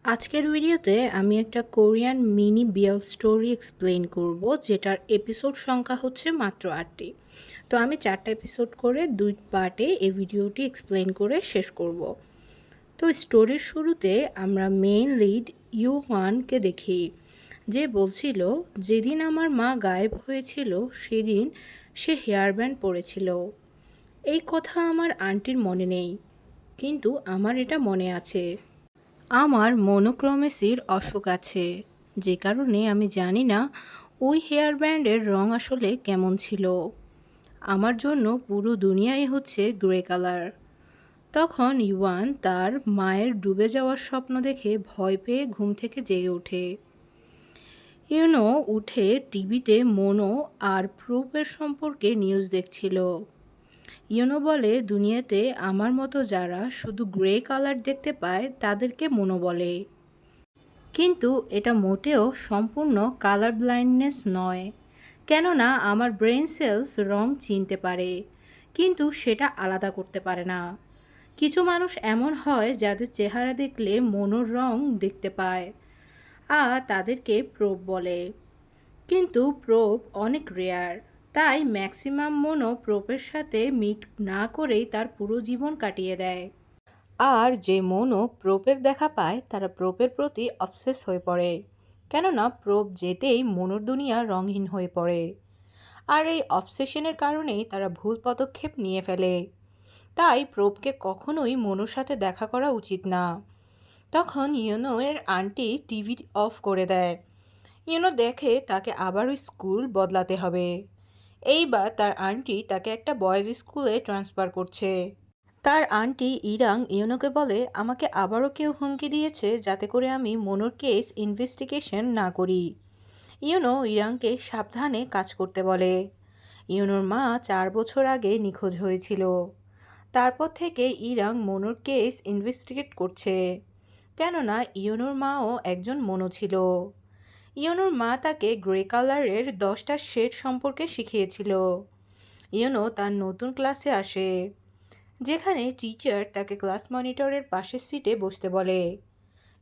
আজকের ভিডিওতে আমি একটা Korean mini Beale story explain করব, যেটার এপিসোড সংখ্যা হচ্ছে মাত্র 8টি। তো আমি 4টা এপিসোড করে 2 পার্টে এই ভিডিওটি এক্সপ্লেইন করে শেষ করব। তো স্টোরির শুরুতে আমরা মেইন লিড ইউ ওয়ানকে দেখি, যে বলছিল যেদিন আমার মা গায়েব হয়েছিল সেদিন সে হেয়ার ব্যান্ড পরেছিল। এই কথা আমার আন্টির মনে নেই, কিন্তু আমার এটা মনে আছে। আমার মনোক্রোমেসির অসুখ আছে, যে কারণে আমি জানি না ওই হেয়ার ব্যান্ডের রং আসলে কেমন ছিল। আমার জন্য পুরো দুনিয়াই হচ্ছে গ্রে কালার। তখন ইউয়ান তার মায়ের ডুবে যাওয়ার স্বপ্ন দেখে ভয় পেয়ে ঘুম থেকে জেগে ওঠে। উঠে টিভিতে মোনো আর প্রুফের সম্পর্কে নিউজ দেখছিল। বলে দুনিয়াতে আমার মতো যারা শুধু গ্রে কালার দেখতে পায় তাদেরকে মোনো বলে। কিন্তু এটা মোটেও সম্পূর্ণ কালার ব্লাইন্ডনেস নয়, কেননা আমার ব্রেন সেলস রং চিনতে পারে, কিন্তু সেটা আলাদা করতে পারে না। কিছু মানুষ এমন হয় যাদের চেহারা দেখলে মনোর রং দেখতে পায়, আর তাদেরকে প্রোব বলে। কিন্তু প্রোব অনেক রেয়ার, তাই ম্যাক্সিমাম মনো প্রোবের সাথে মিট না করেই তার পুরো জীবন কাটিয়ে দেয়। আর যে মনও প্রোপের দেখা পায় তারা প্রোপের প্রতি অবসেস হয়ে পড়ে, কেননা প্রোপ যেতেই মনোর দুনিয়া রঙহীন হয়ে পড়ে। আর এই অবসেশনের কারণেই তারা ভুল পদক্ষেপ নিয়ে ফেলে। তাই প্রোপকে কখনোই মনোর সাথে দেখা করা উচিত না। তখন এর আন্টি টিভি অফ করে দেয়। দেখে তাকে আবার ওই স্কুল বদলাতে হবে। এইবার তার আন্টি তাকে একটা বয়েজ স্কুলে ট্রান্সফার করছে। তার আন্টি ইরাং ইউনোকে বলে, আমাকে আবারও কেউ হুমকি দিয়েছে যাতে করে আমি মনোর কেস ইনভেস্টিগেশন না করি। ইরাংকে সাবধানে কাজ করতে বলে। ইউনোর মা 4 বছর আগে নিখোঁজ হয়েছিল। তারপর থেকে ইরাং মনোর কেস ইনভেস্টিগেট করছে, কেননা ইউনোর মাও একজন মনো ছিল। ইউনোর মা তাকে গ্রে কালারের 10টা শেড সম্পর্কে শিখিয়েছিল। তার নতুন ক্লাসে আসে, যেখানে টিচার তাকে ক্লাস মনিটরের পাশের সিটে বসতে বলে।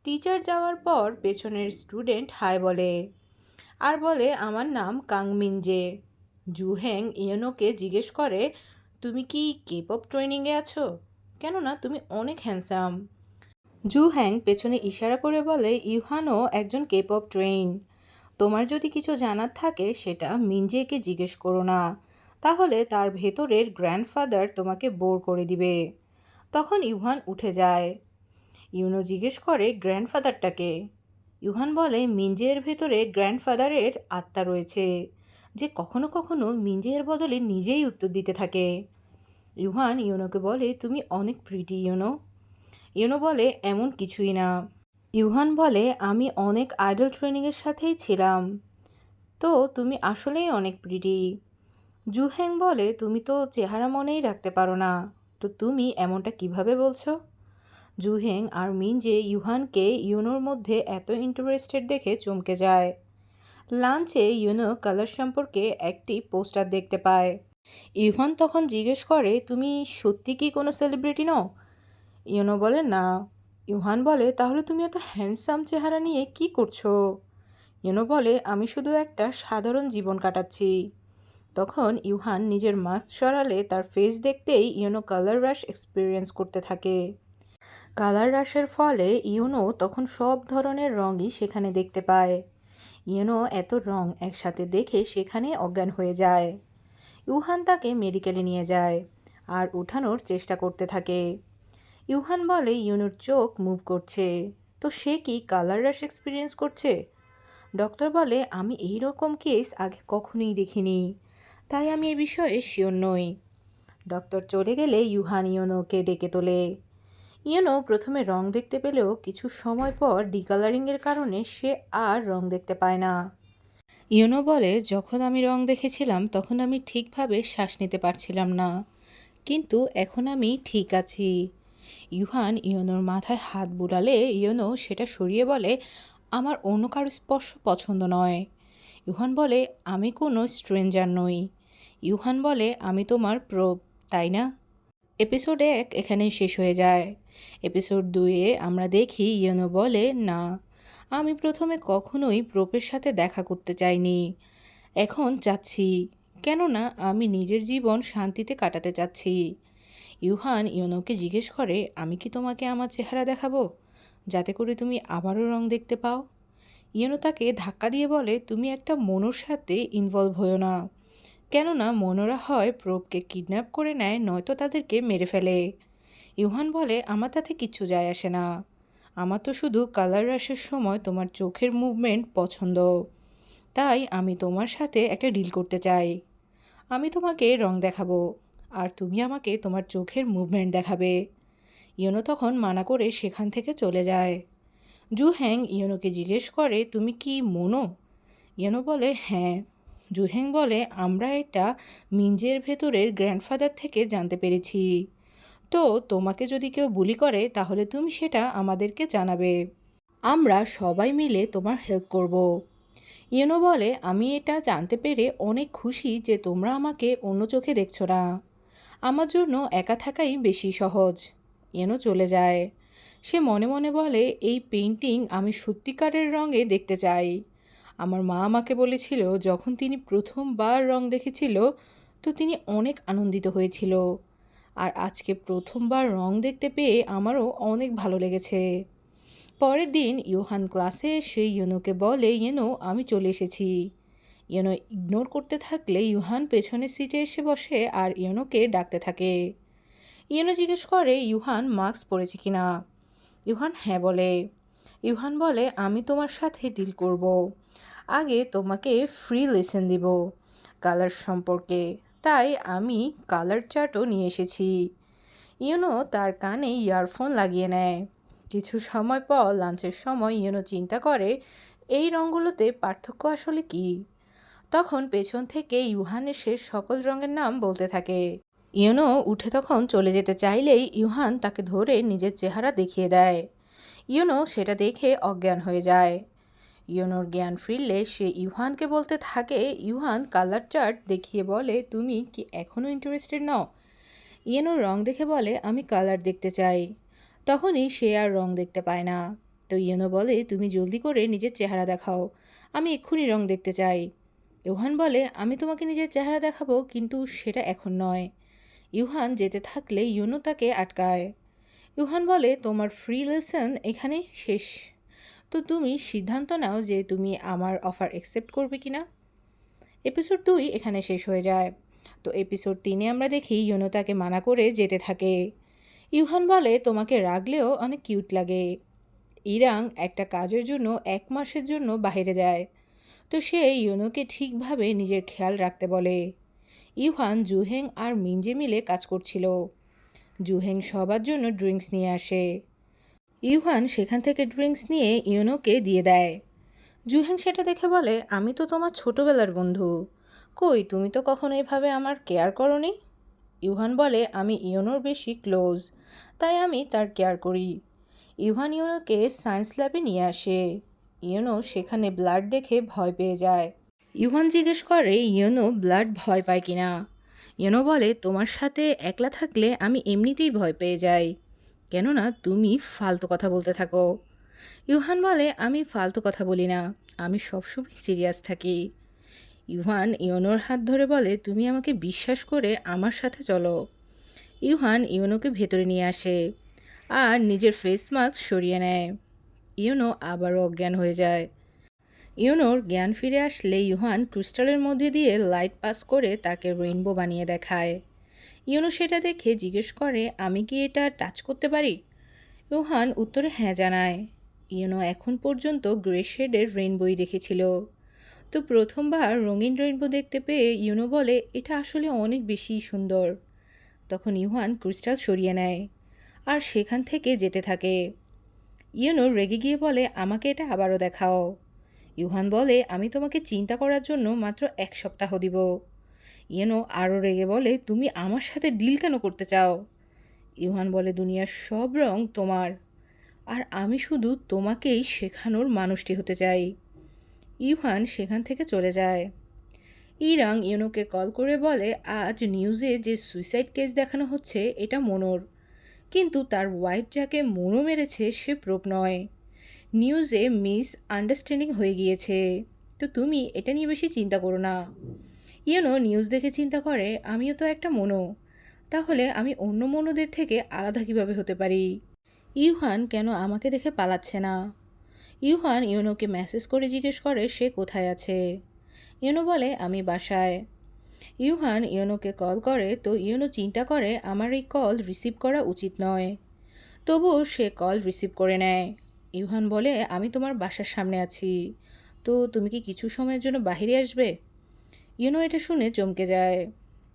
টিচার যাওয়ার পর পেছনের স্টুডেন্ট হাই বলে আর বলে, আমার নাম কাংমিনজে। জুহ্যাং ইয়নোকে জিজ্ঞেস করে, তুমি কি কেপপ ট্রেনিংয়ে আছো? কেননা তুমি অনেক হ্যান্ডসাম। জুহ্যাং পেছনে ইশারা করে বলে, ইউহানও একজন কেপপ ট্রেইন। তোমার যদি কিছু জানার থাকে সেটা মিনজেকে জিজ্ঞেস করো না, তাহলে তার ভেতরের গ্র্যান্ডফাদার তোমাকে বোর করে দিবে। তখন ইউহান উঠে যায়। জিজ্ঞেস করে, গ্র্যান্ডফাদারটাকে? ইউহান বলে, মিনজের ভেতরে গ্র্যান্ডফাদারের আত্মা রয়েছে, যে কখনো কখনো মিনজের বদলে নিজেই উত্তর দিতে থাকে। ইউহান ইউনোকে বলে, তুমি অনেক প্রিটি ইউনো বলে, এমন কিছুই না। ইউহান বলে, আমি অনেক আইডল ট্রেনিংয়ের সাথেই ছিলাম। তো তুমি আসলেই অনেক প্রিটি। জুহ্যাং বলে, তুমি তো চেহারা মনেই রাখতে পারো না, তো তুমি এমনটা কিভাবে বলছো? জুহ্যাং আর মিনজে ইউহানকে ইউনোর মধ্যে এত ইন্টারেস্টেড দেখে চমকে যায়। লাঞ্চে ইউনো কালার সম্পর্কে একটি পোস্টার দেখতে পায়। ইউহান তখন জিজ্ঞেস করে, তুমি সত্যি কি কোনো সেলিব্রিটি নও? ইউনো বলে, না। ইউহান বলে, তাহলে তুমি এত হ্যান্ডসাম চেহারা নিয়ে কি করছো? বলে, আমি শুধু একটা সাধারণ জীবন কাটাচ্ছি। তখন ইউহান নিজের মাস্ক সরালে তার ফেস দেখতেই কালার রাশ এক্সপিরিয়েন্স করতে থাকে। কালার রাশের ফলে তখন সব ধরনের রঙই সেখানে দেখতে পায়। এত রং একসাথে দেখে সেখানে অজ্ঞান হয়ে যায়। ইউহান তাকে মেডিকেলে নিয়ে যায় আর উঠানোর চেষ্টা করতে থাকে। ইউহান বলে, ইউনোর চোখ মুভ করছে, তো সে কি কালার রাশ এক্সপিরিয়েন্স করছে? ডক্টর বলে, আমি এই রকম কেস আগে কখনোই দেখিনি, তাই আমি এ বিষয়ে শিওর নই। ডক্টর চলে গেলে ইউহান ইউনোকে ডেকে তোলে। প্রথমে রং দেখতে পেলেও কিছু সময় পর ডিকালারিংয়ের কারণে সে আর রং দেখতে পায় না। বলে, যখন আমি রং দেখেছিলাম তখন আমি ঠিকভাবে শ্বাস নিতে পারছিলাম না, কিন্তু এখন আমি ঠিক আছি। ইউহান ইউনোর মাথায় হাত বুলালে সেটা সরিয়ে বলে, আমার অন্য কারো স্পর্শ পছন্দ নয়। ইউহান বলে, আমি কোনো স্ট্রেঞ্জার নই। ইউহান বলে, আমি তোমার প্রোব, তাই না? এপিসোড 1 এখানেই শেষ হয়ে যায়। এপিসোড 2-এ আমরা দেখি ইয়োনো বলে, না, আমি প্রথমে কখনোই প্রোপের সাথে দেখা করতে চাইনি। এখন চাচ্ছি, কেননা আমি নিজের জীবন শান্তিতে কাটাতে চাচ্ছি। ইউহান ইয়োনোকে জিজ্ঞেস করে, আমি কি তোমাকে আমার চেহারা দেখাবো, যাতে করে তুমি আবারও রং দেখতে পাও? ইয়োনো তাকে ধাক্কা দিয়ে বলে, তুমি একটা মনোর সাথে ইনভলভ হও না, কেননা মনোরা হয় প্রোপকে কিডন্যাপ করে নেয়, নয়তো তাদেরকে মেরে ফেলে। ইউহান বলে, আমার তাতে কিচ্ছু যায় আসে না, আমার তো শুধু কালার রাশের সময় তোমার চোখের মুভমেন্ট পছন্দ, তাই আমি তোমার সাথে একটা ডিল করতে চাই। আমি তোমাকে রং দেখাবো, আর তুমি আমাকে তোমার চোখের মুভমেন্ট দেখাবে। ইয়োনো তখন মানা করে সেখান থেকে চলে যায়। জুহ্যাং ইয়োনোকে জিজ্ঞেস করে, তুমি কি মনো? ইয়োনো বলে, হ্যাঁ। জুহ্যাং বলে, আমরা এটা মিঞ্জের ভেতরের গ্র্যান্ডফাদার থেকে জানতে পেরেছি। তো তোমাকে যদি কেউ বুলি করে তাহলে তুমি সেটা আমাদেরকে জানাবে, আমরা সবাই মিলে তোমার হেল্প করব। ইয়োনো বলে, আমি এটা জানতে পেরে অনেক খুশি যে তোমরা আমাকে অন্য চোখে দেখছো না, আমার জন্য একা থাকাই বেশি সহজ। ইয়োনো চলে যায়। সে মনে মনে বলে, এই পেইন্টিং আমি সত্যিকারের রঙে দেখতে চাই। আমার মা আমাকে বলেছিল যখন তিনি প্রথমবার রং দেখেছিল তো তিনি অনেক আনন্দিত হয়েছিল, আর আজকে প্রথমবার রং দেখতে পেয়ে আমারও অনেক ভালো লেগেছে। পরের দিন ইউহান ক্লাসে এসে ইয়োনোকে বলে, ইয়োনো, আমি চলে এসেছি। ইয়োনো ইগনোর করতে থাকলে ইউহান পেছনের সিটে এসে বসে আর ইয়োনোকে ডাকতে থাকে। ইয়োনো জিজ্ঞেস করে, ইউহান মাস্ক পরেছে কিনা? ইউহান হ্যাঁ বলে। ইউহান বলে, আমি তোমার সাথে ডিল করব। আগে তোমাকে ফ্রি লেসন দিব কালার সম্পর্কে, তাই আমি কালার চার্টও নিয়ে এসেছি। ইয়োনো তার কানে ইয়ারফোন লাগিয়ে নেয়। কিছু সময় পর লাঞ্চের সময় ইয়োনো চিন্তা করে, এই রঙগুলোতে পার্থক্য আসলে কি? তখন পেছন থেকে ইউহান এসে সকল রঙের নাম বলতে থাকে। ইয়োনো উঠে তখন চলে যেতে চাইলেই ইউহান তাকে ধরে নিজের চেহারা দেখিয়ে দেয়। ইয়োনো সেটা দেখে অজ্ঞান হয়ে যায়। ইয়োনোর জ্ঞান ফিরলে সে ইউহানকে বলতে থাকে, ইউহান কালার চার্ট দেখিয়ে বলে, তুমি কি এখনও ইন্টারেস্টেড নও? ইয়োনো রং দেখে বলে, আমি কালার দেখতে চাই। তখনই সে আর রং দেখতে পায় না। তো ইয়োনো বলে, তুমি জলদি করে নিজের চেহারা দেখাও, আমি এক্ষুনি রং দেখতে চাই। ইউহান বলে, আমি তোমাকে নিজের চেহারা দেখাবো, কিন্তু সেটা এখন নয়। ইউহান যেতে থাকলে ইয়োনো তাকে আটকায়। ইউহান বলে, তোমার ফ্রি লেসন এখানে শেষ, তো তুমি সিদ্ধান্ত নাও যে তুমি আমার অফার অ্যাকসেপ্ট করবে কিনা। এপিসোড 2 এখানে শেষ হয়ে যায়। তো এপিসোড 3-এ আমরা দেখি ইয়োনো তাকে মানা করে যেতে থাকে। ইউহান বলে, তোমাকে রাগলেও অনেক কিউট লাগে। ইরাং একটা কাজের জন্য 1 মাসের জন্য বাইরে যায়, তো সে ইয়োনোকে ঠিকভাবে নিজের খেয়াল রাখতে বলে। ইউহান, জুহেং আর মিঞ্জে মিলে কাজ করছিল। জুহেং সবার জন্য ড্রিঙ্কস নিয়ে আসে। ইউহান সেখান থেকে ড্রিঙ্কস নিয়ে ইয়োনোকে দিয়ে দেয়। জুহেং সেটা দেখে বলে, আমি তো তোমার ছোটবেলার বন্ধু, কই তুমি তো কখনো এভাবে আমার কেয়ার করোনি। ইউহান বলে, আমি ইয়োনোর বেশি ক্লোজ, তাই আমি তার কেয়ার করি। ইউহান ইয়োনোকে সায়েন্স ল্যাবে নিয়ে আসে। ইয়োনো সেখানে ব্লাড দেখে ভয় পেয়ে যায়। ইউহান জিজ্ঞেস করে, ইয়োনো ব্লাড ভয় পায় কিনা। ইয়োনো বলে, তোমার সাথে একলা থাকলে আমি এমনিতেই ভয় পেয়ে যাই, কেননা তুমি ফালতু কথা বলতে থাকো। ইউহান বলে, আমি ফালতু কথা বলি না, আমি সবসময় সিরিয়াস থাকি। ইউহান ইয়োনোর হাত ধরে বলে, তুমি আমাকে বিশ্বাস করে আমার সাথে চলো। ইউহান ইয়োনোকে ভেতরে নিয়ে আসে আর নিজের ফেস মাস্ক সরিয়ে নেয়। ইয়োনো আবারও অজ্ঞান হয়ে যায়। ইয়োনোর জ্ঞান ফিরে আসলে ইউহান ক্রিস্টালের মধ্যে দিয়ে লাইট পাস করে তাকে রেইনবো বানিয়ে দেখায়। ইয়োনো সেটা দেখে জিজ্ঞেস করে, আমি কি এটা টাচ করতে পারি? ইউহান উত্তরে হ্যাঁ জানায়। ইয়োনো এখন পর্যন্ত গ্রে শেডের রেইনবোই দেখেছিল, তো প্রথমবার রঙিন রেইনবো দেখতে পেয়ে ইয়োনো বলে, এটা আসলে অনেক বেশি সুন্দর। তখন ইউহান ক্রিস্টাল সরিয়ে নেয় আর সেখান থেকে যেতে থাকে। ইয়োনো রেগে গিয়ে বলে, আমাকে এটা আবারও দেখাও। ইউহান বলে, আমি তোমাকে চিন্তা করার জন্য মাত্র 1 সপ্তাহ দিব। ইয়োনো আরও রেগে বলে, তুমি আমার সাথে ডিল কেন করতে চাও? ইউহান বলে, দুনিয়ার সব রং তোমার, আর আমি শুধু তোমাকেই শেখানোর মানুষটি হতে চাই। ইউহান সেখান থেকে চলে যায়। ইরাং ইয়োনোকে কল করে বলে, আজ নিউজে যে সুইসাইড কেস দেখানো হচ্ছে এটা মনোর, কিন্তু তার ওয়াইফ যাকে মোড়ো মেরেছে সে প্রোপ নয়। নিউজে মিস আন্ডারস্ট্যান্ডিং হয়ে গিয়েছে। তো তুমি এটা নিয়ে বেশি চিন্তা করো না। নিউজ দেখে চিন্তা করে আমিও তো একটা মনো, তাহলে আমি অন্য মনোদের থেকে আলাদা কিভাবে হতে পারি? ইউহান কেন আমাকে দেখে পালাচ্ছে না? ইউহান ইউনোকে মেসেজ করে জিজ্ঞেস করে সে কোথায় আছে। ইউনো বলে আমি বাসায়। ইউহান ইউনোকে কল করে, তো ইউনো চিন্তা করে আমার এই কল রিসিভ করা উচিত নয়। তবুও সে কল রিসিভ করে নেয়। ইউহান বলে আমি তোমার বাসার সামনে আছি, তো তুমি কি কিছু সময়ের জন্য বাহিরে আসবে? ইউনো এটা শুনে চমকে যায়।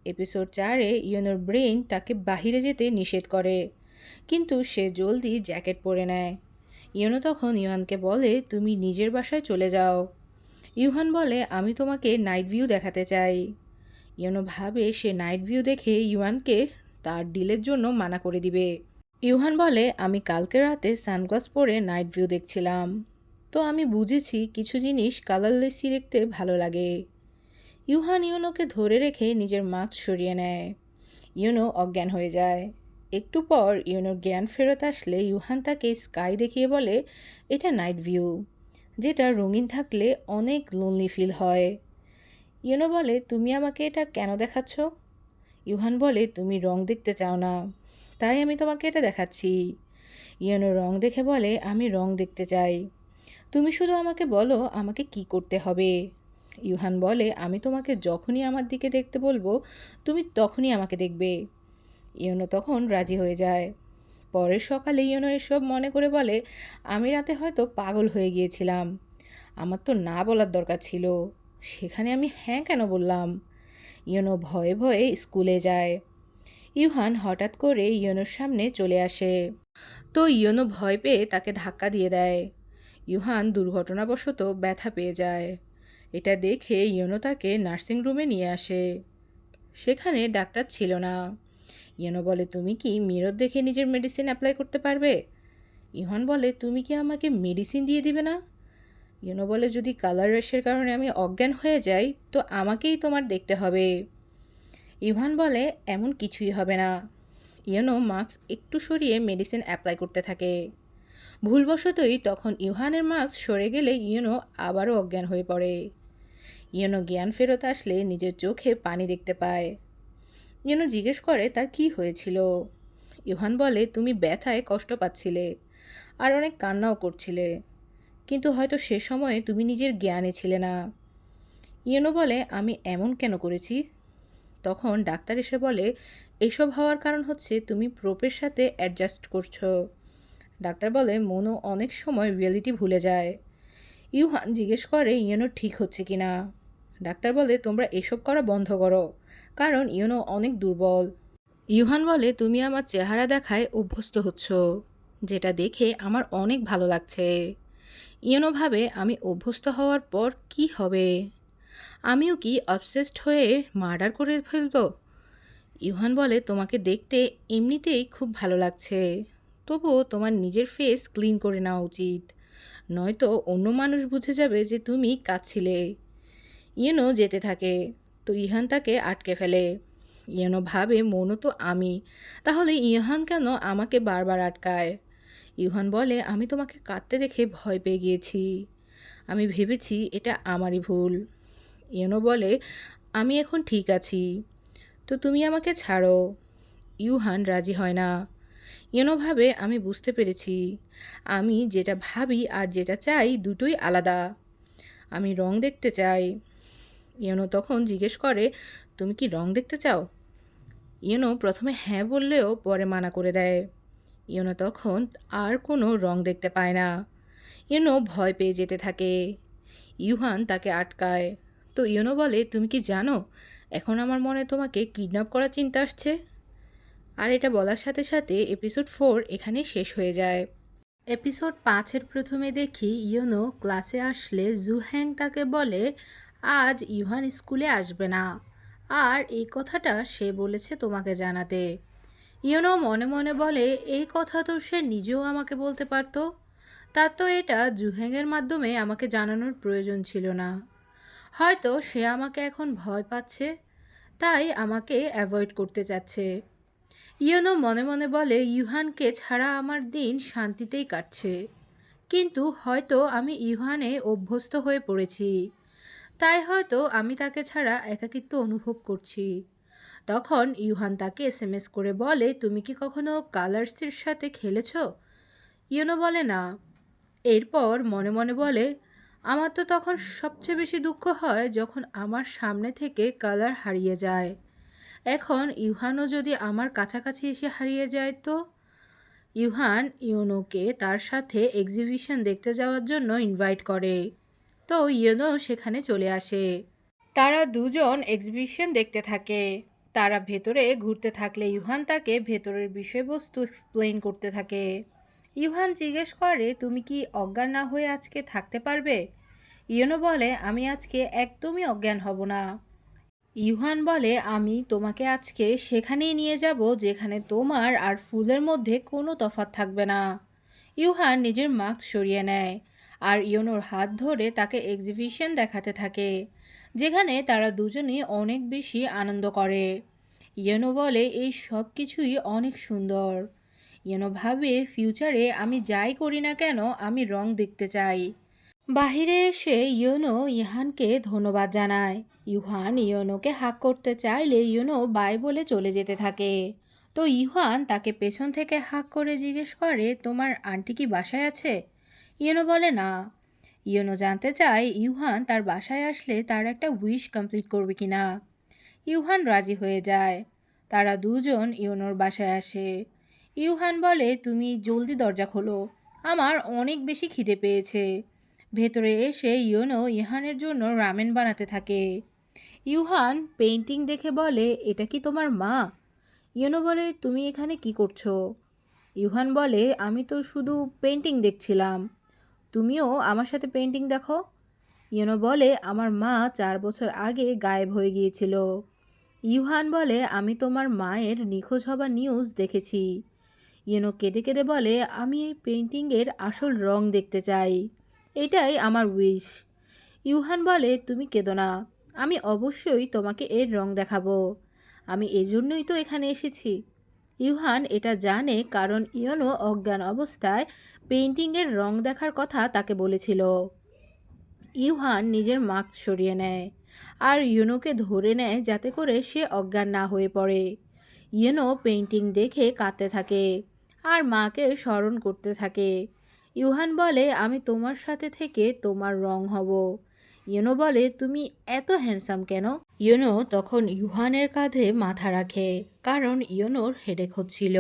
এপিসোড 4-এ ইউনোর ব্রেইন তাকে বাহিরে যেতে নিষেধ করে, কিন্তু সে জলদি জ্যাকেট পরে নেয়। ইউনো তখন ইউহানকে বলে তুমি নিজের বাসায় চলে যাও। ইউহান বলে আমি তোমাকে নাইট ভিউ দেখাতে চাই। ইউনো ভাবে সে নাইট ভিউ দেখে ইউহানকে তার ডিলের জন্য মানা করে দিবে। ইউহান বলে আমি কালকে রাতে সানগ্লাস পরে নাইট ভিউ দেখছিলাম, তো আমি বুঝেছি কিছু জিনিস কালারলেসই দেখতে ভালো লাগে। ইউহান ইউনোকে ধরে রেখে নিজের মাস্ক সরিয়ে নেয়। ইউনো অজ্ঞান হয়ে যায়। একটু পর ইউনোর জ্ঞান ফেরত আসলে ইউহান তাকে স্কাই দেখিয়ে বলে এটা নাইট ভিউ, যেটা রঙিন থাকলে অনেক লোনলি ফিল হয়। ইউনো বলে তুমি আমাকে এটা কেন দেখাচ্ছ? ইউহান বলে তুমি রং দেখতে চাও না, তাই আমি তোমাকে এটা দেখাচ্ছি। ইউনো রং দেখে বলে আমি রং দেখতে চাই, তুমি শুধু আমাকে বলো আমাকে কি করতে হবে। ইউহান বলে আমি তোমাকে যখনই আমার দিকে দেখতে বলবো তুমি তখনই আমাকে দেখবে। ইউনো তখন রাজি হয়ে যায়। পরের সকালে ইউনো এসব মনে করে বলে আমি রাতে হয়তো পাগল হয়ে গিয়েছিলাম, আমার তো না বলার দরকার ছিল, সেখানে আমি হ্যাঁ কেন বললাম। ইউনো ভয়ে ভয়ে স্কুলে যায়। ইউহান হঠাৎ করে ইউনোর সামনে চলে আসে, তো ইউনো ভয় পেয়ে তাকে ধাক্কা দিয়ে দেয়। ইউহান দুর্ঘটনাবশত ব্যথা পেয়ে যায়। এটা দেখে ইউনো তাকে নার্সিং রুমে নিয়ে আসে। সেখানে ডাক্তার ছিল না। ইউনো বলে তুমি কি মিরর দেখে নিজের মেডিসিন অ্যাপ্লাই করতে পারবে? ইউহান বলে তুমি কি আমাকে মেডিসিন দিয়ে দিবে না? ইউনো বলে যদি কালার রেশের কারণে আমি অজ্ঞান হয়ে যাই তো আমাকেই তোমার দেখতে হবে। ইউহান বলে এমন কিছুই হবে না। ইউনো মাস্ক একটু সরিয়ে মেডিসিন অ্যাপ্লাই করতে থাকে। ভুলবশতই তখন ইউহানের মাস্ক সরে গেলে ইউনো আবারও অজ্ঞান হয়ে পড়ে। ইউনো জ্ঞান ফেরত আসলে নিজের চোখে পানি দেখতে পায়। ইউনো জিজ্ঞেস করে তার কি হয়েছিল। ইউহান বলে তুমি ব্যথায় কষ্ট পাচ্ছিলে আর অনেক কান্নাও করছিলে, কিন্তু হয়তো সে সময়ে তুমি নিজের জ্ঞানে ছিলে না। ইউনো বলে আমি এমন কেন করেছি? তখন ডাক্তার এসে বলে এসব হওয়ার কারণ হচ্ছে তুমি প্রোপের সাথে অ্যাডজাস্ট করছো। ডাক্তার বলে মনো অনেক সময় রিয়েলিটি ভুলে যায়। ইউহান জিজ্ঞেস করে ইউনো ঠিক হচ্ছে কি না। ডাক্তার বলে তোমরা এসব করা বন্ধ করো, কারণ ইউনো অনেক দুর্বল। ইউহান বলে তুমি আমার চেহারা দেখায় অভ্যস্ত হচ্ছ, যেটা দেখে আমার অনেক ভালো লাগছে। ইউনো ভাবে আমি অভ্যস্ত হওয়ার পর কি হবে? আমিও কি অবসেসড হয়ে মার্ডার করে ফেলব? ইউহান বলে তোমাকে দেখতে এমনিতেই খুব ভালো লাগছে, তবুও তোমার নিজের ফেস ক্লিন করে নেওয়া উচিত, নয়তো অন্য মানুষ বুঝে যাবে যে তুমি কাঁদছিলে। ইউনো যেতে থাকে, তো ইহান তাকে আটকে ফেলে। ইউনো ভাবে মনও তো আমি, তাহলে ইহান কেন আমাকে বারবার আটকায়? ইউহান বলে আমি তোমাকে কাঁদতে দেখে ভয় পেয়ে গিয়েছি, আমি ভেবেছি এটা আমারই ভুল। ইউনো বলে আমি এখন ঠিক আছি, তো তুমি আমাকে ছাড়ো। ইউহান রাজি হয় না। ইউনো ভাবে আমি বুঝতে পেরেছি, আমি যেটা ভাবি আর যেটা চাই দুটোই আলাদা, আমি রং দেখতে চাই। ইউনো তখন জিজ্ঞেস করে তুমি কি রং দেখতে চাও? ইউনো প্রথমে হ্যাঁ বললেও পরে মানা করে দেয়। ইউনো তখন আর কোনো রং দেখতে পায় না। ইউনো ভয় পেয়ে যেতে থাকে। ইউহান তাকে আটকায়, তো ইউনো বলে তুমি কি জানো এখন আমার মনে তোমাকে কিডন্যাপ করার চিন্তা আসছে। আর এটা বলার সাথে সাথে এপিসোড 4 এখানেই শেষ হয়ে যায়। এপিসোড 5-এর প্রথমে দেখি ইউনো ক্লাসে আসলে জুহ্যাং তাকে বলে আজ ইউহান স্কুলে আসবে না, আর এই কথাটা সে বলেছে তোমাকে জানাতে। ইউনো মনে মনে বলে এই কথা তো সে নিজেও আমাকে বলতে পারতো, তার তো এটা জুহ্যাংয়ের মাধ্যমে আমাকে জানানোর প্রয়োজন ছিল না। হয়তো সে আমাকে এখন ভয় পাচ্ছে, তাই আমাকে অ্যাভয়েড করতে চাচ্ছে। ইয়োনো মনে মনে বলে ইউহানকে ছাড়া আমার দিন শান্তিতেই কাটছে, কিন্তু হয়তো আমি ইউহানে অভ্যস্ত হয়ে পড়েছি, তাই হয়তো আমি তাকে ছাড়া একাকিত্ব অনুভব করছি। তখন ইউহান তাকে এসএমএস করে বলে, তুমি কি কখনো কালার্সের সাথে খেলেছো? ইয়োনো বলে না। এরপর মনে মনে বলে, আমার তো তখন সবচেয়ে বেশি দুঃখ হয় যখন আমার সামনে থেকে কালার হারিয়ে যায়। এখন ইউহানও যদি আমার কাছাকাছি এসে হারিয়ে যায় তো? ইউহান ইয়োনোকে তার সাথে এক্সিবিশন দেখতে যাওয়ার জন্য ইনভাইট করে। তো ইয়োনো সেখানে চলে আসে। তারা দুজন এক্সিবিশন দেখতে থাকে। তারা ভেতরে ঘুরতে থাকলে ইউহান তাকে ভেতরের বিষয়বস্তু এক্সপ্লেইন করতে থাকে। ইউহান জিজ্ঞেস করে, তুমি কি অজ্ঞান না হয়ে আজকে থাকতে পারবে? ইয়োনো বলে, আমি আজকে একদমই অজ্ঞান হব না। ইউহান বলে, আমি তোমাকে আজকে সেখানেই নিয়ে যাব যেখানে তোমার আর ফুলের মধ্যে কোনো তফাৎ থাকবে না। ইউহান নিজের মাস্ক সরিয়ে নেয় আর ইয়োনোর হাত ধরে তাকে এক্সিবিশন দেখাতে থাকে, যেখানে তারা দুজনেই অনেক বেশি আনন্দ করে। ইয়োনো বলে, এই সব কিছুই অনেক সুন্দর। ইয়োনো ভাবে, ফিউচারে আমি যাই করি না কেন আমি রং দেখতে চাই। বাহিরে এসে ইয়োনো ইহানকে ধন্যবাদ জানায়। ইউহান ইয়োনোকে হাক করতে চাইলে ইয়োনো বাই বলে চলে যেতে থাকে। তো ইউহান তাকে পেছন থেকে হাক করে জিজ্ঞেস করে, তোমার আন্টি কি বাসায় আছে? ইয়োনো বলে না। ইয়োনো জানতে চায় ইউহান তার বাসায় আসলে তার একটা উইশ কমপ্লিট করবে কিনা। ইউহান রাজি হয়ে যায়। তারা দুজন ইয়োনোর বাসায় আসে। ইউহান বলে, তুমি জলদি দরজা খোলো, আমার অনেক বেশি খিদে পেয়েছে। ভেতরে এসে ইয়োনো ইহানের জন্য রামেন বানাতে থাকে। ইউহান পেইন্টিং দেখে বলে, এটা কি তোমার মা? ইয়োনো বলে, তুমি এখানে কি করছো? ইউহান বলে, আমি তো শুধু পেইন্টিং দেখছিলাম, তুমিও আমার সাথে পেইন্টিং দেখো। ইয়োনো বলে, আমার মা 4 বছর আগে গায়েব হয়ে গিয়েছিল। ইউহান বলে, আমি তোমার মায়ের নিখোঁজ হবার নিউজ দেখেছি। ইয়োনো কেঁদে কেঁদে বলে, আমি এই পেইন্টিংয়ের আসল রং দেখতে চাই, এটাই আমার উইশ। ইউহান বলে, তুমি কেঁদো না, আমি অবশ্যই তোমাকে এর রং দেখাবো, আমি এজন্যই তো এখানে এসেছি। ইউহান এটা জানে কারণ ইয়োনো অজ্ঞান অবস্থায় পেইন্টিংয়ের রং দেখার কথা তাকে বলেছিল। ইউহান নিজের মাস্ক সরিয়ে নেয় আর ইয়োনোকে ধরে নেয় যাতে করে সে অজ্ঞান না হয়ে পড়ে। ইয়োনো পেইন্টিং দেখে কাঁদতে থাকে আর মাকে স্মরণ করতে থাকে। ইউহান বলে, আমি তোমার সাথে থেকে তোমার রং হব। ইয়োনো বলে, তুমি এত হ্যান্ডসাম কেন? ইয়োনো তখন ইউহানের কাঁধে মাথা রাখে কারণ ইয়োনোর হেডেক হচ্ছিল।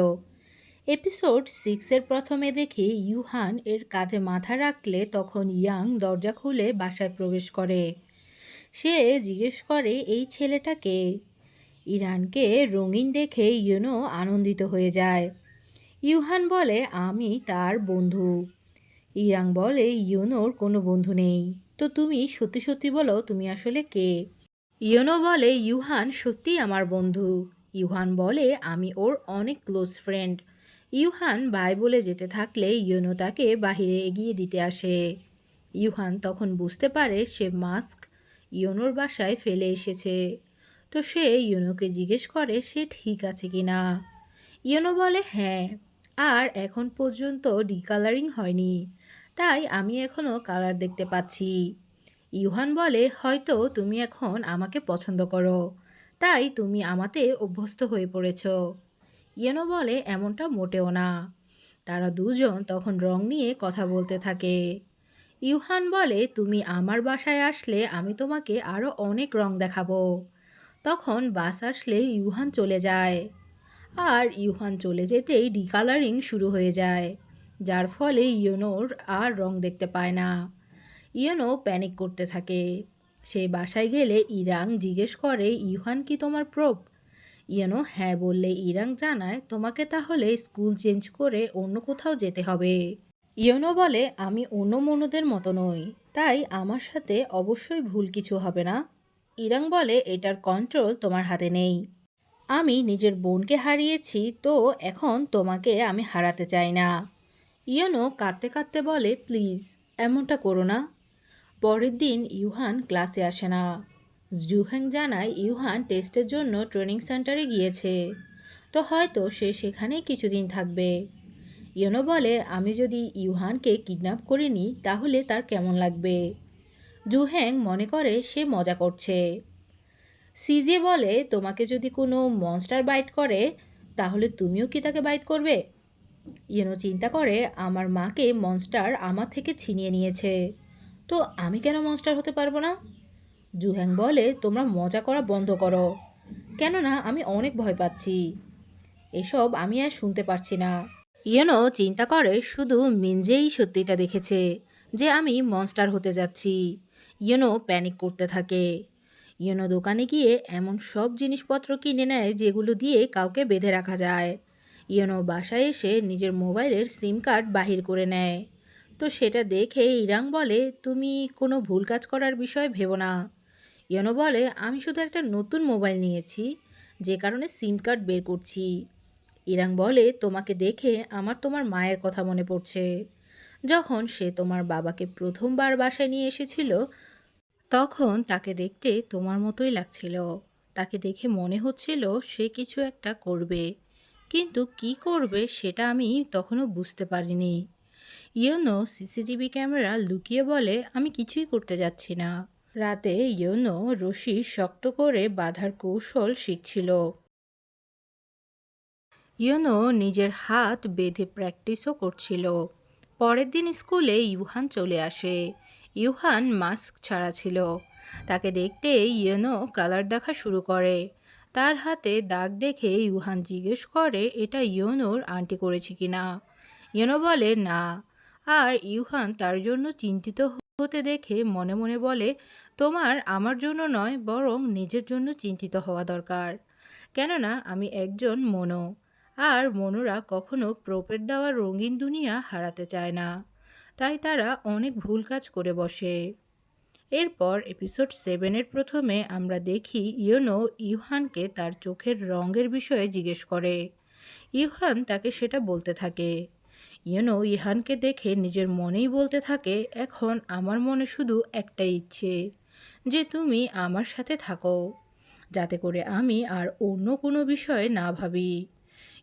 এপিসোড 6-এর প্রথমে দেখি ইউহান এর কাঁধে মাথা রাখলে তখন ইয়াং দরজা খুলে বাসায় প্রবেশ করে। সে জিজ্ঞেস করে, এই ছেলেটা কে? ইরানকে রঙিন দেখে ইয়োনো আনন্দিত হয়ে যায়। ইউহান বলে, আমি তার বন্ধু। ইরাং বলে, ইয়োনোর কোনো বন্ধু নেই, তো তুমি সত্যি সত্যি বলো তুমি আসলে কে? ইয়োনো বলে, ইউহান সত্যিই আমার বন্ধু। ইউহান বলে, আমি ওর অনেক ক্লোজ ফ্রেন্ড। ইউহান বাই বলে যেতে থাকলে ইয়োনো তাকে বাহিরে এগিয়ে দিতে আসে। ইউহান তখন বুঝতে পারে সে মাস্ক ইয়োনোর বাসায় ফেলে এসেছে। তো সে ইয়োনোকে জিজ্ঞেস করে সে ঠিক আছে কি না। ইয়োনো বলে, হ্যাঁ, আর এখন পর্যন্ত ডিকালারিং হয়নি, তাই আমি এখনও কালার দেখতে পাচ্ছি। ইউহান বলে, হয়তো তুমি এখন আমাকে পছন্দ করো, তাই তুমি আমাতে অভ্যস্ত হয়ে পড়েছ। ইয়োনো বলে, এমনটা মোটেও না। তারা দুজন তখন রং নিয়ে কথা বলতে থাকে। ইউহান বলে, তুমি আমার বাসায় আসলে আমি তোমাকে আরও অনেক রং দেখাবো। তখন বাস আসলে ইউহান চলে যায়। আর ইউহান চলে যেতেই ডিকালারিং শুরু হয়ে যায়, যার ফলে ইয়োনোর আর রং দেখতে পায় না। ইয়োনো প্যানিক করতে থাকে। সে বাসায় গেলে ইরাং জিজ্ঞেস করে, ইউহান কি তোমার প্রোপ? ইয়োনো হ্যাঁ বললে ইরাং জানায়, তোমাকে তাহলে স্কুল চেঞ্জ করে অন্য কোথাও যেতে হবে। ইয়োনো বলে, আমি অন্য মনুদের মতো নই, তাই আমার সাথে অবশ্যই ভুল কিছু হবে না। ইরাং বলে, এটার কন্ট্রোল তোমার হাতে নেই। আমি নিজের বোনকে হারিয়েছি, তো এখন তোমাকে আমি হারাতে চাই না। ইয়োনো কাঁদতে কাঁদতে বলে, প্লিজ এমনটা করো না। পরের দিন ইউহান ক্লাসে আসে না। জুহেং জানায় ইউহান টেস্টের জন্য ট্রেনিং সেন্টারে গিয়েছে। তো হয়তো সে সেখানেই কিছুদিন থাকবে। ইয়োনো বলে, আমি যদি ইউহানকে কিডন্যাপ করে নিই তাহলে তার কেমন লাগবে। জুহ্যাং মনে করে সে মজা করছে। সিজে বলে, তোমাকে যদি কোনো মনস্টার বাইট করে তাহলে তুমিও কি তাকে বাইট করবে? ইয়োনো চিন্তা করে, আমার মাকে মনস্টার আমার থেকে ছিনিয়ে নিয়েছে, তো আমি কেন মনস্টার হতে পারবো না? জুহ্যাং বলে, তোমরা মজা করা বন্ধ করো, কেননা আমি অনেক ভয় পাচ্ছি। এসব আমি আর শুনতে পারছি না। ইয়েনো চিন্তা করে, শুধু মিনজেই সত্যিটা দেখেছে যে আমি মনস্টার হতে যাচ্ছি। ইয়েনো প্যানিক করতে থাকে। ইয়েনো দোকানে গিয়ে এমন সব জিনিসপত্র কিনে নেয় যেগুলো দিয়ে কাউকে বেঁধে রাখা যায়। ইয়েনো বাসায় এসে নিজের মোবাইলের সিম কার্ড বাহির করে নেয়। তো সেটা দেখে ইরাং বলে, তুমি কোনো ভুল কাজ করার বিষয়ে ভেবো না। ইয়েনো বলে, আমি শুধু একটা নতুন মোবাইল নিয়েছি, যে কারণে সিম কার্ড বের করছি। ইরাং বলে, তোমাকে দেখে আমার তোমার মায়ের কথা মনে পড়ছে। যখন সে তোমার বাবাকে প্রথমবার বাসায় নিয়ে এসেছিল তখন তাকে দেখতে তোমার মতোই লাগছিল। তাকে দেখে মনে হচ্ছিল সে কিছু একটা করবে, কিন্তু কি করবে সেটা আমি তখনও বুঝতে পারিনি। ইয়োনো সিসিটিভি ক্যামেরা লুকিয়ে বলে, আমি কিছুই করতে যাচ্ছি না। রাতে ইয়োনো রশি শক্ত করে বাঁধার কৌশল শিখছিল। ইয়োনো নিজের হাত বেঁধে প্র্যাকটিসও করছিল। পরের দিন স্কুলে ইউহান চলে আসে। ইউহান মাস্ক ছাড়া ছিল। তাকে দেখতে ইয়োনো কালার দেখা শুরু করে। তার হাতে দাগ দেখে ইউহান জিজ্ঞেস করে, এটা ইয়োনোর আন্টি করেছে কিনা। ইয়োনো বলে না। আর ইউহান তার জন্য চিন্তিত হতে দেখে মনে মনে বলে, তোমার আমার জন্য নয় বরং নিজের জন্য চিন্তিত হওয়া দরকার, কেননা আমি একজন মনো। আর মনুরা কখনো প্রপের দেওয়া রঙিন দুনিয়া হারাতে চায় না, তাই তারা অনেক ভুল কাজ করে বসে। এরপর এপিসোড 7-এর প্রথমে আমরা দেখি ইয়োনো ইউহানকে তার চোখের রঙের বিষয়ে জিজ্ঞেস করে। ইউহান তাকে সেটা বলতে থাকে। ইয়োনো ইহানকে দেখে নিজের মনেই বলতে থাকে, এখন আমার মনে শুধু একটাই ইচ্ছে, যে তুমি আমার সাথে থাকো, যাতে করে আমি আর অন্য কোনো বিষয়ে না ভাবি।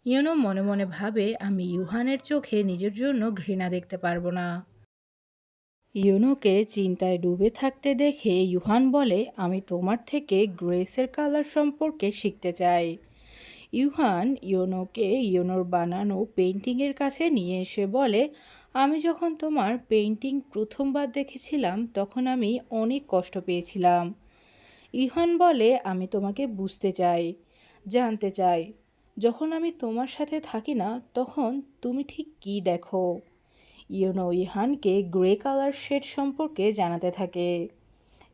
ইয়োনো মনে মনে ভাবে, আমি ইউহানের চোখে নিজের জন্য ঘৃণা দেখতে পারবো না। ইয়োনোকে চিন্তায় ডুবে থাকতে দেখে ইউহান বলে, আমি তোমার থেকে গ্রেসের কালার সম্পর্কে শিখতে চাই। ইউহান ইয়োনোকে ইয়োনোর বানানো পেন্টিংয়ের কাছে নিয়ে এসে বলে, আমি যখন তোমার পেন্টিং প্রথমবার দেখেছিলাম তখন আমি অনেক কষ্ট পেয়েছিলাম। ইউহান বলে, আমি তোমাকে বুঝতে চাই, জানতে চাই, যখন আমি তোমার সাথে থাকি না তখন তুমি ঠিক কী দেখো। ইয়োনো ইহানকে গ্রে কালার শেড সম্পর্কে জানাতে থাকে।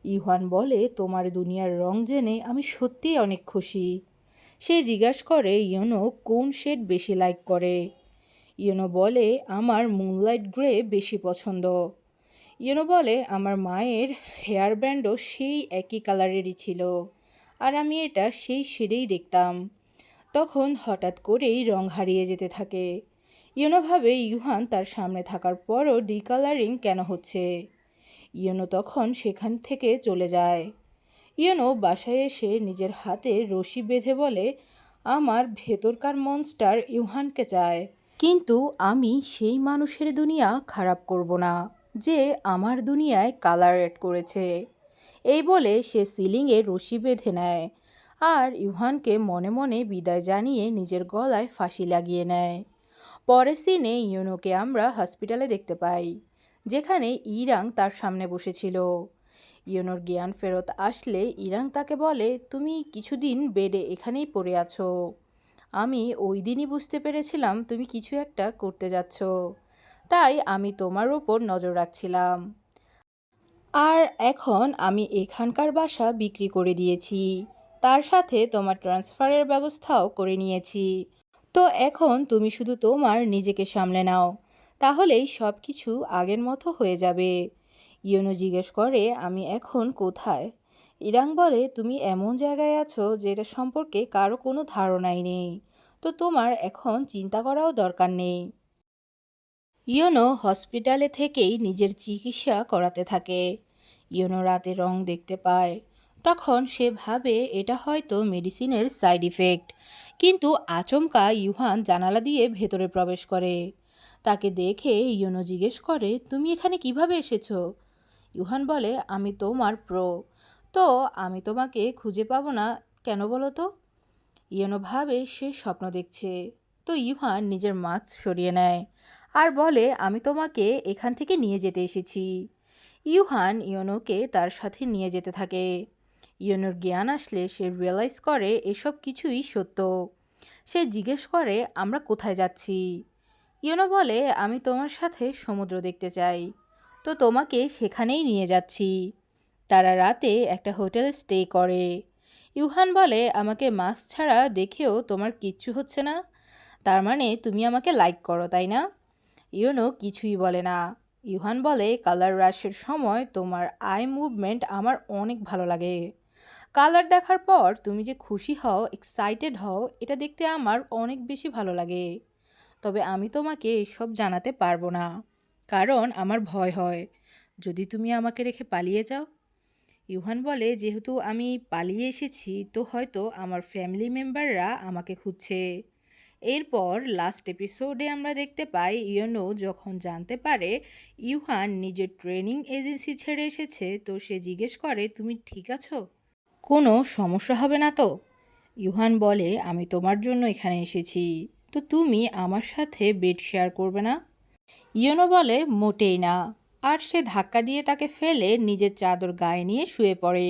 ইউহান বলে, তোমার দুনিয়ার রং জেনে আমি সত্যিই অনেক খুশি। সে জিজ্ঞাসা করে ইয়োনো কোন শেড বেশি লাইক করে। ইয়োনো বলে, আমার মুনলাইট গ্রে বেশি পছন্দ। ইয়োনো বলে, আমার মায়ের হেয়ার ব্যান্ডও সেই একই কালারেরই ছিল, আর আমি এটা সেই শেডেই দেখতাম। তখন হঠাৎ করেই রং হারিয়ে যেতে থাকে। ইয়োনো ভাবে ইউহান তার সামনে থাকার পরও ডিকালারিং কেন হচ্ছে। ইয়োনো তখন সেখান থেকে চলে যায়। ইয়োনো বাসায় এসে নিজের হাতে রশি বেঁধে বলে, আমার ভেতরকার মনস্টার ইউহানকে চায়, কিন্তু আমি সেই মানুষের দুনিয়া খারাপ করব না যে আমার দুনিয়ায় কালার অ্যাড করেছে। এই বলে সে সিলিংয়ে রশি বেঁধে নেয় আর ইউহানকে মনে মনে বিদায় জানিয়ে নিজের গলায় ফাঁসি লাগিয়ে নেয়। পরের সিনে ইয়োনোকে আমরা হসপিটালে দেখতে পাই, যেখানে ইরাং তার সামনে বসেছিল। ইয়োনোর জ্ঞান ফেরত আসলে ইরাং তাকে বলে, তুমি কিছুদিন বেডে এখানেই পড়ে আছো। আমি ওই দিনই বুঝতে পেরেছিলাম তুমি কিছু একটা করতে যাচ্ছ, তাই আমি তোমার ওপর নজর রাখছিলাম। আর এখন আমি এখানকার বাসা বিক্রি করে দিয়েছি, তার সাথে তোমার ট্রান্সফারের ব্যবস্থাও করে নিয়েছি। তো এখন তুমি শুধু তোমার নিজেকে সামলে নাও, তাহলেই সব কিছু আগের মতো হয়ে যাবে। ইয়োনো জিজ্ঞেস করে, আমি এখন কোথায়? ইরাং বলে, তুমি এমন জায়গায় আছো যেটা সম্পর্কে কারো কোনো ধারণাই নেই, তো তোমার এখন চিন্তা করাও দরকার নেই। ইয়োনো হসপিটালে থেকেই নিজের চিকিৎসা করাতে থাকে। ইয়োনো রাতে রং দেখতে পায়, তখন সে ভাবে এটা হয়তো মেডিসিনের সাইড ইফেক্ট, কিন্তু আচমকা ইউহান জানালা দিয়ে ভেতরে প্রবেশ করে। তাকে দেখে ইউনো জিজ্ঞেস করে, তুমি এখানে কিভাবে এসেছো? ইউহান বলে, আমি তোমার প্রো, তো আমি তোমাকে খুঁজে পাবো না কেন বলো তো? ইউনো ভাবে সে স্বপ্ন দেখছে। তো ইউহান নিজের মাস্ক সরিয়ে নেয় আর বলে, আমি তোমাকে এখান থেকে নিয়ে যেতে এসেছি। ইউহান ইউনোকে তার সাথে নিয়ে যেতে থাকে। ইউনোর জ্ঞান আসলে সে রিয়েলাইজ করে এসব কিছুই সত্য। সে জিজ্ঞেস করে, আমরা কোথায় যাচ্ছি? ইউনো বলে, আমি তোমার সাথে সমুদ্র দেখতে চাই, তো তোমাকে সেখানেই নিয়ে যাচ্ছি। তারা রাতে একটা হোটেলে স্টে করে। ইউহান বলে, আমাকে মাস্ক ছাড়া দেখেও তোমার কিচ্ছু হচ্ছে না, তার মানে তুমি আমাকে লাইক করো, তাই না? ইউনো কিছুই বলে না। ইউহান বলে, কালার রাশের সময় তোমার আই মুভমেন্ট আমার অনেক ভালো লাগে। কালার দেখার পর তুমি যে খুশি হও, এক্সাইটেড হও, এটা দেখতে আমার অনেক বেশি ভালো লাগে। তবে আমি তোমাকে এসব জানাতে পারবো না, কারণ আমার ভয় হয় যদি তুমি আমাকে রেখে পালিয়ে যাও। ইউহান বলে, যেহেতু আমি পালিয়ে এসেছি তো হয়তো আমার ফ্যামিলি মেম্বাররা আমাকে খুঁজছে। এরপর লাস্ট এপিসোডে আমরা দেখতে পাই ইউনো যখন জানতে পারে ইউহান নিজের ট্রেনিং এজেন্সি ছেড়ে এসেছে, তো সে জিজ্ঞেস করে, তুমি ঠিক আছো? কোনো সমস্যা হবে না তো? ইউহান বলে, আমি তোমার জন্য এখানে এসেছি, তো তুমি আমার সাথে বেড শেয়ার করবে না? ইউনো বলে, মোটেই না। আর সে ধাক্কা দিয়ে তাকে ফেলে নিজের চাদর গায়ে নিয়ে শুয়ে পড়ে।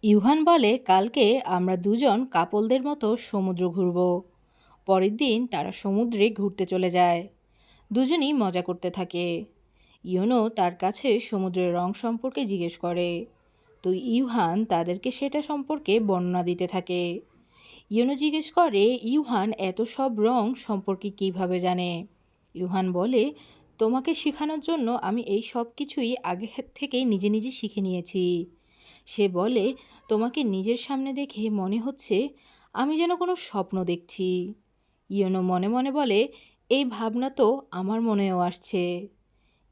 ইউহান বলে, কালকে আমরা দুজন কাপলদের মতো সমুদ্র ঘুরব। পরের দিন তারা সমুদ্রে ঘুরতে চলে যায়। দুজনই মজা করতে থাকে। ইউনো তার কাছে সমুদ্রের রং সম্পর্কে জিজ্ঞেস করে, তো ইউহান তাদেরকে সেটা সম্পর্কে বর্ণনা দিতে থাকে। ইউনো জিজ্ঞেস করে, ইউহান এত সব রং সম্পর্কে কিভাবে জানে? ইউহান বলে, তোমাকে শেখানোর জন্য আমি এই সব কিছুই আগে থেকেই নিজে নিজে শিখে নিয়েছি। সে বলে, তোমাকে নিজের সামনে দেখে মনে হচ্ছে আমি যেন কোনো স্বপ্ন দেখছি। ইউনো মনে মনে বলে, এই ভাবনা তো আমার মনেও আসছে।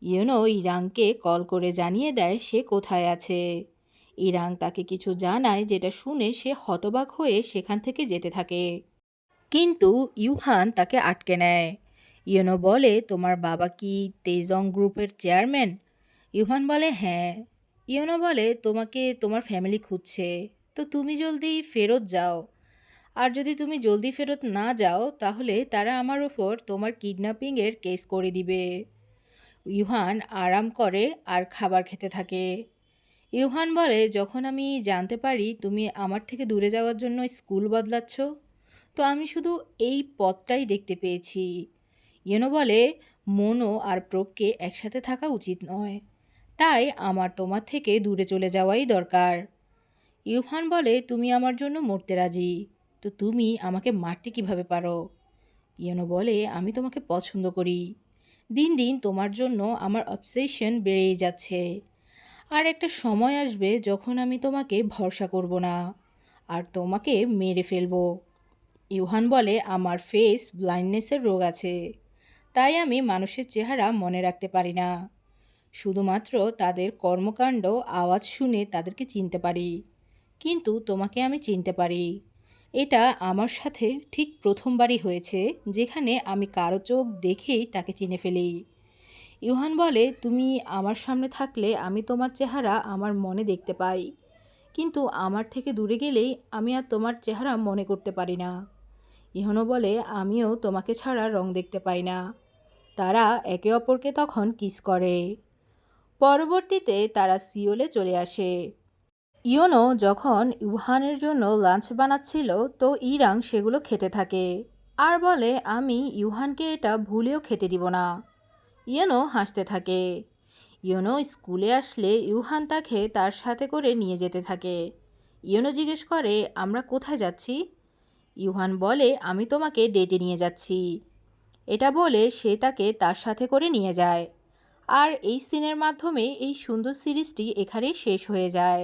ইউনো ইরাংকে কল করে জানিয়ে দেয় সে কোথায় আছে। ইরাং তাকে কিছু জানায়, যেটা শুনে সে হতবাক হয়ে সেখান থেকে যেতে থাকে। কিন্তু ইউহান তাকে আটকে নেয়। ইউনো বলে, তোমার বাবা কি তেজং গ্রুপের চেয়ারম্যান? ইউহান বলে, হ্যাঁ। ইউনো বলে, তোমাকে তোমার ফ্যামিলি খুঁজছে, তো তুমি জলদি ফেরত যাও। আর যদি তুমি জলদি ফেরত না যাও তাহলে তারা আমার ওপর তোমার কিডন্যাপিংয়ের কেস করে দিবে। ইউহান আরাম করে আর খাবার খেতে থাকে। ইউহান বলে, যখন আমি জানতে পারি তুমি আমার থেকে দূরে যাওয়ার জন্য স্কুল বদলাচ্ছ, তো আমি শুধু এই পথটাই দেখতে পেয়েছি। ইউনো বলে, মনো আর প্রপকে একসাথে থাকা উচিত নয়, তাই আমার তোমার থেকে দূরে চলে যাওয়াই দরকার। ইউহান বলে, তুমি আমার জন্য মরতে রাজি, তো তুমি আমাকে মারতে কিভাবে পারো? ইউনো বলে, আমি তোমাকে পছন্দ করি। দিন দিন তোমার জন্য আমার অবসেশন বেড়েই যাচ্ছে। আর একটা সময় আসবে যখন আমি তোমাকে ভরসা করব না আর তোমাকে মেরে ফেলবো। ইউহান বলে, আমার ফেস ব্লাইন্ডনেসের রোগ আছে, তাই আমি মানুষের চেহারা মনে রাখতে পারি না। শুধুমাত্র তাদের কর্মকাণ্ড আওয়াজ শুনে তাদেরকে চিনতে পারি, কিন্তু তোমাকে আমি চিনতে পারি। এটা আমার সাথে ঠিক প্রথমবারই হয়েছে যেখানে আমি কারো চোখ দেখেই তাকে চিনে ফেলি। ইউহান বলে, তুমি আমার সামনে থাকলে আমি তোমার চেহারা আমার মনে দেখতে পাই, কিন্তু আমার থেকে দূরে গেলেই আমি আর তোমার চেহারা মনে করতে পারি না। ইউহানও বলে, আমিও তোমাকে ছাড়া রং দেখতে পাই না। তারা একে অপরকে তখন কিস করে। পরবর্তীতে তারা সিওলে চলে আসে। ইউনো যখন ইউহানের জন্য লাঞ্চ বানাচ্ছিল, তো ইরাং সেগুলো খেতে থাকে আর বলে, আমি ইউহানকে এটা ভুলেও খেতে দিব না। ইউনো হাসতে থাকে। ইউনো স্কুলে আসলে ইউহান তাকে তার সাথে করে নিয়ে যেতে থাকে। ইউনো জিজ্ঞেস করে, আমরা কোথায় যাচ্ছি? ইউহান বলে, আমি তোমাকে ডেটে নিয়ে যাচ্ছি। এটা বলে সে তাকে তার সাথে করে নিয়ে যায়। আর এই সিনের মাধ্যমে এই সুন্দর সিরিজটি এখানেই শেষ হয়ে যায়।